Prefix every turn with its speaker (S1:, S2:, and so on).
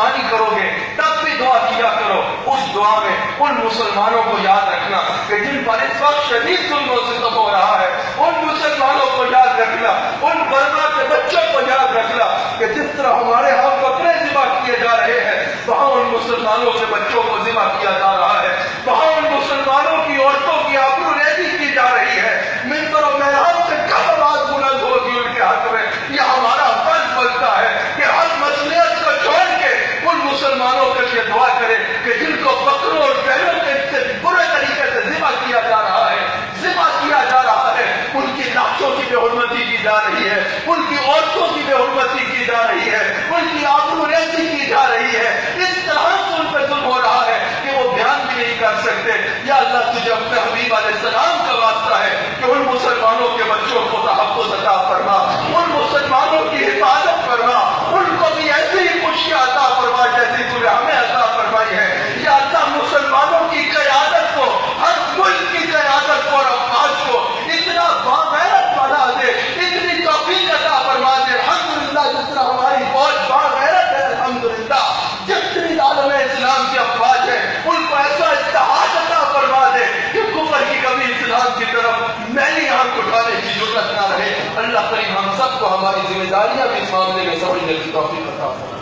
S1: قربانی کرو گے تب بھی دعا کیا کرو. اس دعا میں ان مسلمانوں کو یاد رکھنا کہ جن پر اس وقت شدید ظلم و ستم ہو رہا ہے، ان مسلمانوں کو یاد رکھنا، ان برما کے بچوں کو یاد رکھنا کہ جس طرح ہمارے ہاں بکرے ذبح کیے جا رہے ہیں وہاں ان مسلمانوں کے بچوں کو ذبح کیا جا رہا ہے، وہاں ان مسلمانوں کی عورتوں کی آبرو ریزی کی جا رہی ہے. منبر و محراب سے کب آواز بلند ہوگی ان کے حق میں؟ یہ ہمارا فرض بنتا ہے کہ ہر مصلحت کو چھوڑ کے ان مسلمانوں کے لیے دعا کرے کہ جن کو بکروں اور بیلوں کے سے برے طریقے سے ذبح کیا جا رہا ہے، ان کی لاشوں کی بے حرمتی کی جا رہی ہے، ان کی عورتوں کی بے حرمتی کی جا رہی ہے، ان کی آبرو ریزی کی جا رہی ہے. اس طرح سے ان پہ ظلم ہو رہا ہے کہ وہ بیان بھی نہیں کر سکتے. یا اللہ تجھے اپنے حبیب علیہ السلام کا واسطہ ہے کہ ان مسلمانوں کے بچوں کو تحفظ عطا فرما، ان مسلمانوں کی حفاظت فرما، ان کو بھی ایسی ہی خوشیاں عطا فرما جیسی تو نے ہمیں عطا فرمائی ہے. یا اللہ مسلمانوں کی قیادت کو، ہر ملک کی قیادت کو اور افواج کو اتنا باغیرت بنا دے، اتنی توفیق عطا فرما دے. الحمدللہ جس طرح ہماری فوج باغیرت ہے، الحمدللہ جتنی عالم اسلام کی افواج ہے ان کو ایسا اتحاد عطا فرما دے کہ کفر کی کبھی اسلام کی طرف میلی آنکھ اٹھانے کی ضرورت نہ رہے. اللہ کریم ہم سب کو ہماری ذمہ داریاں بھی اس معاملے میں سمجھنے کی توفیق عطا فرمائے.